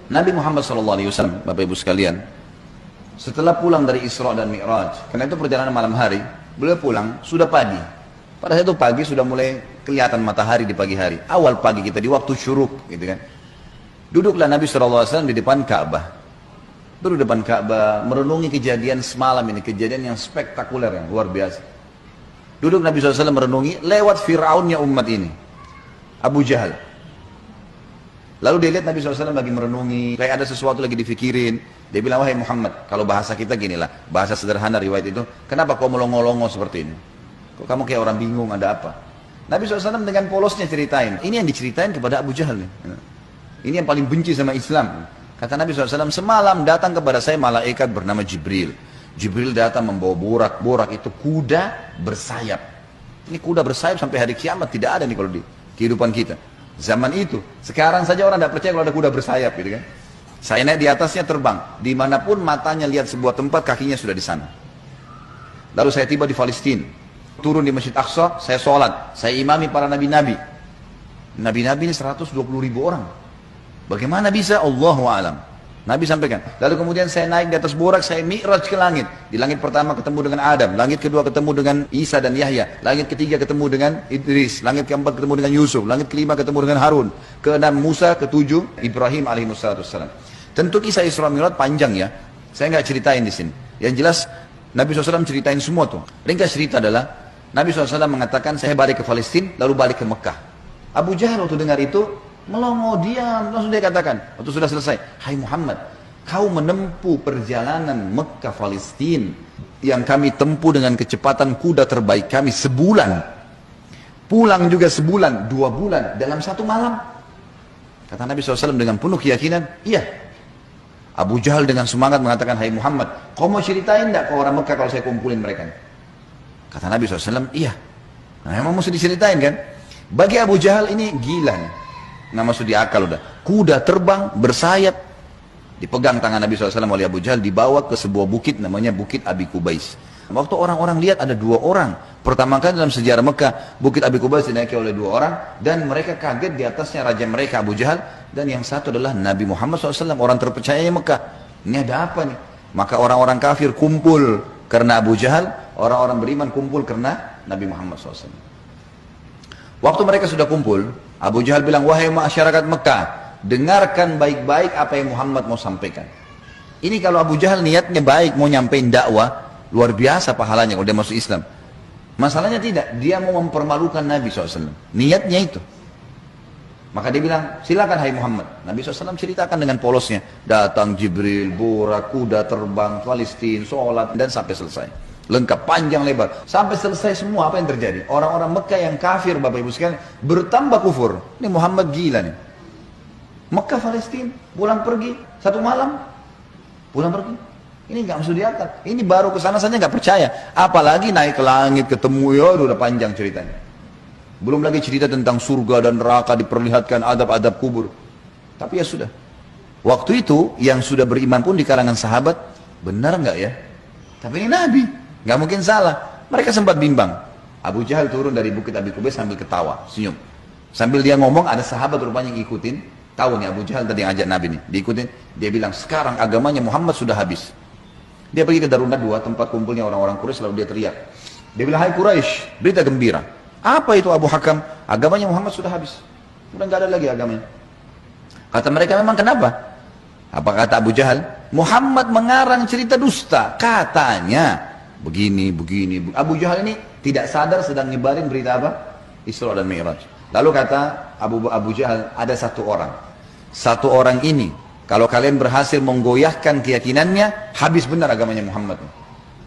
Nabi Muhammad SAW, Bapak Ibu sekalian, setelah pulang dari Isra dan Mi'raj, karena itu perjalanan malam hari, beliau pulang, sudah pagi. Pada saat itu pagi sudah mulai kelihatan matahari di pagi hari. Awal pagi kita, di waktu syuruk, gitu kan. Duduklah Nabi SAW di depan Ka'bah. Duduk di depan Ka'bah, merenungi kejadian semalam ini, kejadian yang spektakuler, yang luar biasa. Duduk Nabi SAW merenungi, lewat Fir'aunnya umat ini, Abu Jahal. Lalu dia lihat Nabi SAW lagi merenungi, kayak ada sesuatu lagi difikirin. Dia bilang, wahai Muhammad, kalau bahasa kita ginilah, bahasa sederhana riwayat itu, kenapa kau melongo-longo seperti ini? Kok kamu kayak orang bingung, ada apa? Nabi SAW dengan polosnya ceritain, ini yang diceritain kepada Abu Jahal nih. Ini yang paling benci sama Islam. Kata Nabi SAW, semalam datang kepada saya malaikat bernama Jibril. Jibril datang membawa borak itu kuda bersayap. Ini kuda bersayap sampai hari kiamat, tidak ada nih kalau di kehidupan kita. Zaman itu, sekarang saja orang tidak percaya kalau ada kuda bersayap, gitu kan? Saya naik di atasnya terbang, dimanapun matanya lihat sebuah tempat, kakinya sudah di sana. Lalu saya tiba di Palestina, turun di Masjid Aqsa, saya sholat, saya imami para nabi-nabi. Nabi-nabi ini 120.000 orang. Bagaimana bisa? Allahu a'lam. Nabi sampaikan. Lalu kemudian saya naik di atas borak, saya mi'raj ke langit. Di langit pertama ketemu dengan Adam, langit kedua ketemu dengan Isa dan Yahya, langit ketiga ketemu dengan Idris, langit keempat ketemu dengan Yusuf, langit kelima ketemu dengan Harun, keenam Musa, ketujuh Ibrahim alaihissalam. Tentu kisah Isra Mi'raj panjang ya. Saya nggak ceritain di sini. Yang jelas Nabi SAW ceritain semua tuh. Ringkas cerita adalah Nabi SAW mengatakan saya balik ke Palestina lalu balik ke Mekah. Abu Jahal waktu dengar itu melongo, diam, langsung dia katakan waktu sudah selesai, hai Muhammad, kau menempuh perjalanan Mekah Palestina yang kami tempuh dengan kecepatan kuda terbaik kami sebulan, pulang juga sebulan, 2 bulan dalam 1 malam. Kata Nabi SAW dengan penuh keyakinan, iya. Abu Jahal dengan semangat mengatakan, hai Muhammad, kau mau ceritain enggak ke orang Mekah kalau saya kumpulin mereka? Kata Nabi SAW, iya. Nah, memang mesti diceritain kan. Bagi Abu Jahal ini gila nih, nggak masuk di akal udah. Kuda terbang bersayap, dipegang tangan Nabi SAW oleh Abu Jahal, dibawa ke sebuah bukit namanya Bukit Abi Kubais. Waktu orang-orang lihat ada 2 orang, pertama kali dalam sejarah Mekah, Bukit Abi Kubais dinaiki oleh 2 orang, dan mereka kaget, di atasnya raja mereka Abu Jahal, dan yang satu adalah Nabi Muhammad SAW, orang terpercaya Mekah. Ini ada apa nih? Maka orang-orang kafir kumpul karena Abu Jahal, orang-orang beriman kumpul karena Nabi Muhammad SAW. Waktu mereka sudah kumpul, Abu Jahal bilang, wahai masyarakat Mekah, dengarkan baik-baik apa yang Muhammad mau sampaikan. Ini kalau Abu Jahal niatnya baik, mau nyampein dakwah, luar biasa pahalanya kalau dia masuk Islam. Masalahnya tidak, dia mau mempermalukan Nabi SAW. Niatnya itu. Maka dia bilang, silakan hai Muhammad. Nabi SAW ceritakan dengan polosnya. Datang Jibril, borak, kuda terbang, Palestina, sholat, dan sampai selesai. Lengkap, panjang lebar, sampai selesai semua. Apa yang terjadi? Orang-orang Mekah yang kafir, Bapak Ibu sekalian, bertambah kufur. Ini Muhammad gila nih. Mekah Palestina pulang pergi 1 malam, pulang pergi. Ini nggak masuk di akal. Ini baru kesana saja nggak percaya, apalagi naik ke langit ketemu, ya udah panjang ceritanya. Belum lagi cerita tentang surga dan neraka, diperlihatkan adab-adab kubur. Tapi ya sudah. Waktu itu yang sudah beriman pun di kalangan sahabat, benar nggak ya? Tapi ini Nabi. Nggak mungkin salah. Mereka sempat bimbang. Abu Jahal turun dari Bukit Abi Kubais sambil ketawa, senyum. Sambil dia ngomong, ada sahabat rupanya yang ngikutin. Tahu nih Abu Jahal tadi yang ajak Nabi nih, diikutin. Dia bilang, sekarang agamanya Muhammad sudah habis. Dia pergi ke Darunat 2, tempat kumpulnya orang-orang Quraisy, lalu dia teriak. Dia bilang, hai Quraisy, berita gembira. Apa itu Abu Hakam? Agamanya Muhammad sudah habis. Sudah nggak ada lagi agamanya. Kata mereka, memang kenapa? Apa kata Abu Jahal? Muhammad mengarang cerita dusta. Katanya begini. Abu Jahal ini tidak sadar sedang nyebarin berita apa? Isra dan Mi'raj. Lalu kata Abu Jahal, ada 1 orang. 1 orang ini, kalau kalian berhasil menggoyahkan keyakinannya, habis benar agamanya Muhammad.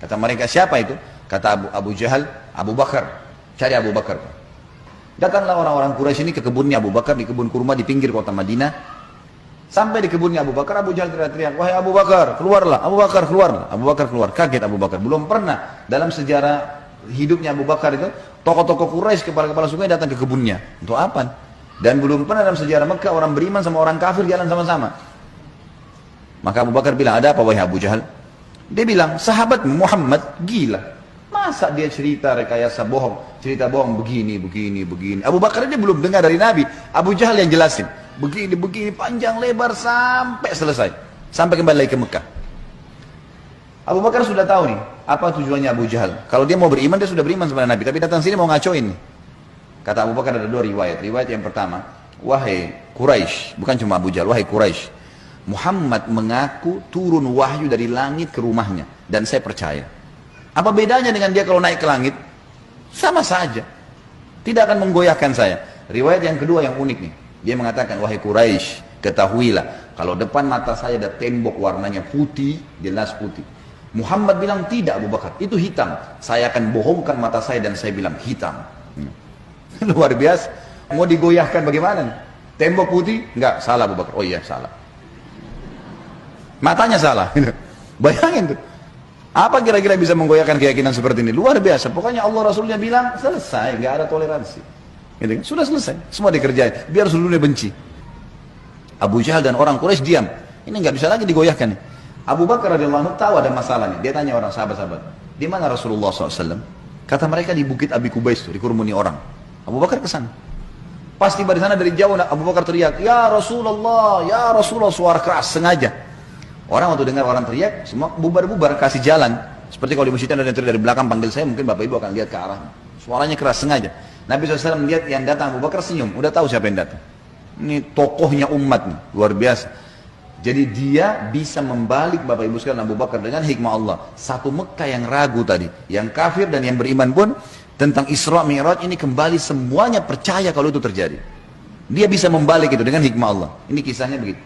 Kata mereka, siapa itu? Kata Abu Jahal, Abu Bakar. Cari Abu Bakar. Datanglah orang-orang Quraisy ini ke kebunnya Abu Bakar, di kebun kurma di pinggir kota Madinah. Sampai di kebunnya Abu Bakar, Abu Jahal teriak-teriak, wahai Abu Bakar, keluarlah, Abu Bakar keluarlah. Abu Bakar keluar, kaget Abu Bakar. Belum pernah dalam sejarah hidupnya Abu Bakar itu, tokoh-tokoh Quraisy, kepala-kepala suku datang ke kebunnya. Untuk apa? Dan belum pernah dalam sejarah Mekah orang beriman sama orang kafir jalan sama-sama. Maka Abu Bakar bilang, ada apa wahai Abu Jahal? Dia bilang, sahabat Muhammad gila. Masa dia cerita rekayasa bohong, cerita bohong begini. Abu Bakar ini belum dengar dari Nabi, Abu Jahal yang jelasin. begini panjang lebar sampai selesai, sampai kembali lagi ke Mekah. Abu Bakar sudah tahu nih apa tujuannya Abu Jahal. Kalau dia mau beriman, dia sudah beriman sama Nabi, tapi datang sini mau ngacoin. Kata Abu Bakar ada dua riwayat. Riwayat yang pertama, wahai Quraisy, bukan cuma Abu Jahal, wahai Quraisy, Muhammad mengaku turun wahyu dari langit ke rumahnya dan saya percaya. Apa bedanya dengan dia kalau naik ke langit? Sama saja, tidak akan menggoyahkan saya. Riwayat yang kedua yang unik nih, dia mengatakan, wahai Quraisy, ketahuilah kalau depan mata saya ada tembok warnanya putih, jelas putih. Muhammad bilang tidak Abu Bakar, itu hitam. Saya akan bohongkan mata saya dan saya bilang hitam. Luar biasa. Mau digoyahkan bagaimana? Tembok putih? Enggak, salah Abu Bakar. Oh iya, salah. Matanya salah. Bayangin tuh. Apa kira-kira bisa menggoyahkan keyakinan seperti ini? Luar biasa. Pokoknya Allah Rasulnya bilang selesai, nggak ada toleransi. Gitu. Sudah selesai, semua dikerjain. Biar seluruhnya benci. Abu Jahal dan orang Quraisy diam. Ini nggak bisa lagi digoyahkan nih. Abu Bakar radhiyallahu anhu tahu ada masalah nih. Dia tanya orang sahabat-sahabat, di mana Rasulullah SAW? Kata mereka di Bukit Abi Kubais itu, dikerumuni orang. Abu Bakar kesana. Pas tiba di sana dari jauh, Abu Bakar teriak, ya Rasulullah, suara keras sengaja. Orang waktu dengar orang teriak, semua bubar-bubar kasih jalan. Seperti kalau di masjid ada yang teriak dari belakang panggil saya, mungkin bapak ibu akan lihat ke arah. Suaranya keras sengaja. Nabi SAW melihat yang datang, Abu Bakar senyum, udah tahu siapa yang datang. Ini tokohnya umat nih, luar biasa. Jadi dia bisa membalik Bapak Ibu sekalian Abu Bakar dengan hikmah Allah. Satu Mekah yang ragu tadi, yang kafir dan yang beriman pun tentang Isra Mi'raj ini kembali semuanya percaya kalau itu terjadi. Dia bisa membalik itu dengan hikmah Allah. Ini kisahnya begitu.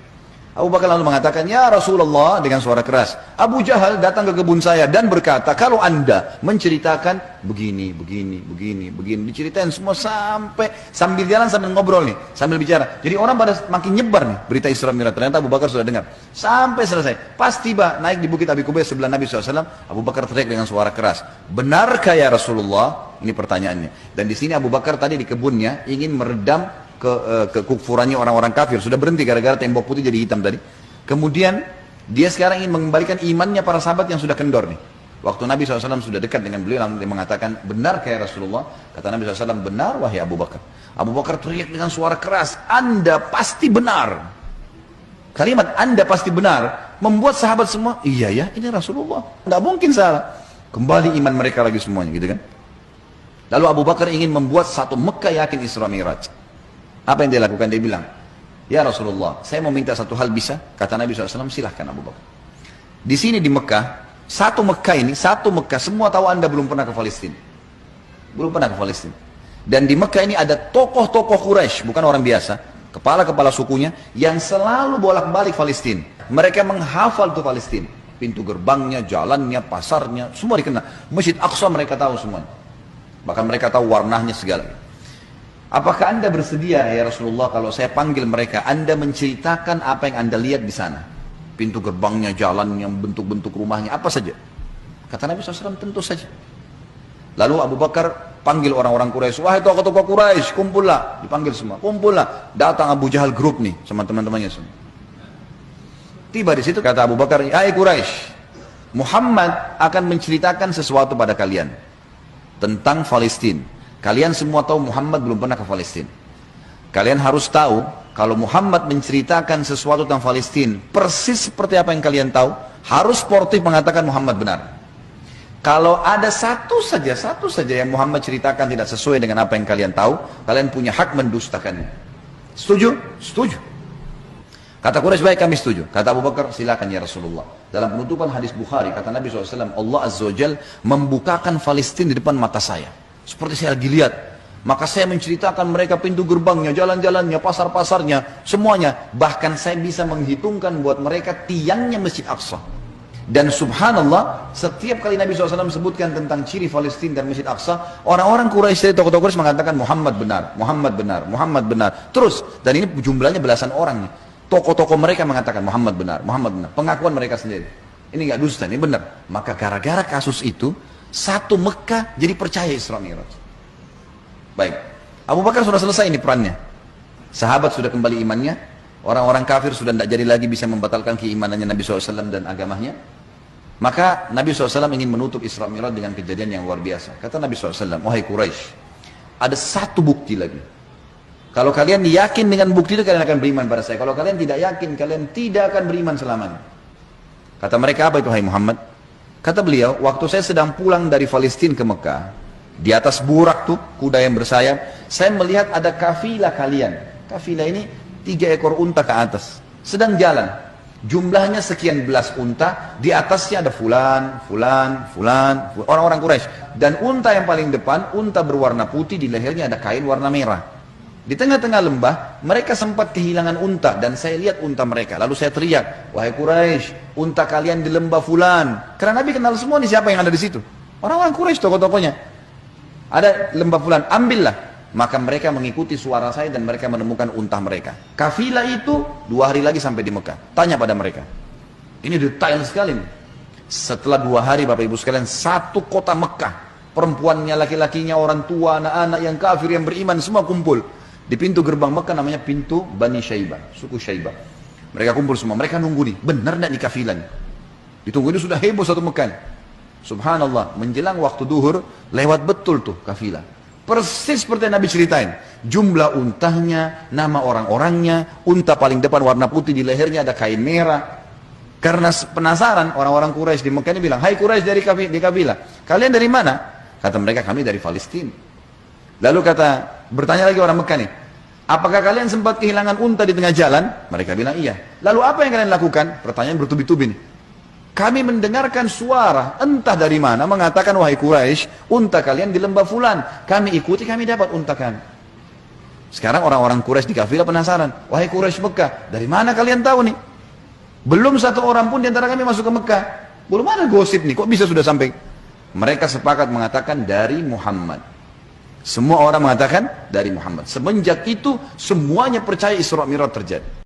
Abu Bakar lalu mengatakan, ya Rasulullah, dengan suara keras. Abu Jahal datang ke kebun saya dan berkata, kalau anda menceritakan begini. Diceritain semua sambil jalan sambil ngobrol nih, sambil bicara. Jadi orang pada makin nyebar nih berita Isra Mi'raj. Ternyata Abu Bakar sudah dengar. Sampai selesai. Pas tiba naik di Bukit Abi Kubais sebelah Nabi SAW, Abu Bakar teriak dengan suara keras. Benarkah ya Rasulullah? Ini pertanyaannya. Dan di sini Abu Bakar tadi di kebunnya ingin meredam kekufurannya orang-orang kafir. Sudah berhenti gara-gara tembok putih jadi hitam tadi. Kemudian dia sekarang ingin mengembalikan imannya para sahabat yang sudah kendor nih. Waktu Nabi SAW sudah dekat dengan beliau, lalu dia mengatakan, benar kayak Rasulullah? Kata Nabi SAW, benar wahai Abu Bakar. Abu Bakar teriak dengan suara keras, anda pasti benar. Kalimat anda pasti benar membuat sahabat semua, iya ya, ini Rasulullah, tidak mungkin salah. Kembali iman mereka lagi semuanya, gitu kan. Lalu Abu Bakar ingin membuat satu Mekah yakin Isra Mi'raj. Apa yang dia lakukan? Dia bilang, ya Rasulullah, saya mau minta satu hal bisa? Kata Nabi SAW, silahkan Abu Bakar. Di sini di Mekah, satu Mekah, semua tahu anda belum pernah ke Palestina. Belum pernah ke Palestina. Dan di Mekah ini ada tokoh-tokoh Quraisy, bukan orang biasa, kepala-kepala sukunya, yang selalu bolak-balik Palestina. Mereka menghafal tuh Palestina. Pintu gerbangnya, jalannya, pasarnya, semua dikenal. Masjid Aqsa mereka tahu semuanya. Bahkan mereka tahu warnanya segala. Apakah anda bersedia ya Rasulullah kalau saya panggil mereka, anda menceritakan apa yang anda lihat di sana? Pintu gerbangnya, jalannya, bentuk-bentuk rumahnya, apa saja. Kata Nabi SAW, tentu saja. Lalu Abu Bakar panggil orang-orang Quraisy, wahai tokoh-tokoh Quraisy, kumpullah. Dipanggil semua, kumpullah. Datang Abu Jahal grup nih, sama teman-temannya semua. Tiba di situ kata Abu Bakar, hai Quraisy, Muhammad akan menceritakan sesuatu pada kalian tentang Palestina. Kalian semua tahu Muhammad belum pernah ke Palestina. Kalian harus tahu kalau Muhammad menceritakan sesuatu tentang Palestina persis seperti apa yang kalian tahu, harus sportif mengatakan Muhammad benar. Kalau ada satu saja yang Muhammad ceritakan tidak sesuai dengan apa yang kalian tahu, kalian punya hak mendustakannya. Setuju? Setuju. Kata Quraisy, baik kami setuju. Kata Abu Bakar, silakan ya Rasulullah. Dalam penutupan hadis Bukhari, kata Nabi SAW, Allah Azza wa Jal membukakan Palestina di depan mata saya. Seperti saya lagi lihat. Maka saya menceritakan mereka pintu gerbangnya, jalan-jalannya, pasar-pasarnya, semuanya. Bahkan saya bisa menghitungkan buat mereka tiangnya Masjid Aqsa. Dan subhanallah, setiap kali Nabi SAW sebutkan tentang ciri Palestina dan Masjid Aqsa, orang-orang Quraisy dari tokoh-tokoh Quraisy mengatakan Muhammad benar, Muhammad benar, Muhammad benar. Terus, dan ini jumlahnya belasan orang nih. Tokoh-tokoh mereka mengatakan Muhammad benar, Muhammad benar. Pengakuan mereka sendiri. Ini nggak dusta, ini benar. Maka gara-gara kasus itu, satu Mekah jadi percaya Isra Mi'raj. Baik, Abu Bakar sudah selesai ini perannya. Sahabat sudah kembali imannya. Orang-orang kafir sudah tidak jadi lagi bisa membatalkan keimanannya Nabi SAW dan agamanya. Maka Nabi SAW ingin menutup Isra Mi'raj dengan kejadian yang luar biasa. Kata Nabi SAW, wahai Quraisy, ada satu bukti lagi Kalau kalian yakin dengan bukti itu, kalian akan beriman pada saya. Kalau kalian tidak yakin, kalian tidak akan beriman selamanya. Kata mereka, apa itu hai Muhammad? Kata beliau, waktu saya sedang pulang dari Palestina ke Mekah, di atas burak tuh, kuda yang bersayap, saya melihat ada kafilah kalian. Kafilah ini 3 ekor unta ke atas, sedang jalan. Jumlahnya sekian belas unta, di atasnya ada fulan, orang-orang Quraisy. Dan unta yang paling depan, unta berwarna putih, di lehernya ada kain warna merah. Di tengah-tengah lembah, mereka sempat kehilangan unta, dan saya lihat unta mereka. Lalu saya teriak, wahai Quraisy, unta kalian di lembah fulan. Karena Nabi kenal semua nih siapa yang ada di situ. Orang-orang Quraisy, tokoh-tokohnya. Ada lembah fulan, ambillah. Maka mereka mengikuti suara saya dan mereka menemukan unta mereka. Kafilah itu 2 hari lagi sampai di Mekah. Tanya pada mereka. Ini detail sekali nih. Setelah 2 hari Bapak Ibu sekalian, satu kota Mekah. Perempuannya, laki-lakinya, orang tua, anak-anak yang kafir, yang beriman, semua kumpul. Di pintu gerbang Mekah namanya pintu Bani Syaibah, suku Syaibah. Mereka kumpul semua, mereka nunggu nih. Benar tidak nih kafilah nih? Ditunggu, ini sudah heboh satu Mekah. Subhanallah, menjelang waktu duhur, lewat betul tuh kafilah. Persis seperti yang Nabi ceritain. Jumlah untanya, nama orang-orangnya, unta paling depan warna putih, di lehernya ada kain merah. Karena penasaran, orang-orang Quraisy di Mekah ini bilang, hai Quraisy dari kabilah, kalian dari mana? Kata mereka, kami dari Palestina. Lalu bertanya lagi orang Mekah nih, apakah kalian sempat kehilangan unta di tengah jalan? Mereka bilang iya. Lalu apa yang kalian lakukan? Pertanyaan bertubi-tubi nih. Kami mendengarkan suara entah dari mana mengatakan, wahai Quraisy, unta kalian di lembah fulan. Kami ikuti, kami dapat unta kami. Sekarang orang-orang Quraisy di kafilah penasaran, wahai Quraisy Mekah, dari mana kalian tahu nih? Belum satu orang pun di antara kami masuk ke Mekah. Belum ada gosip nih, kok bisa sudah sampai? Mereka sepakat mengatakan dari Muhammad. Semua orang mengatakan dari Muhammad. Semenjak itu semuanya percaya Isra Mi'raj terjadi.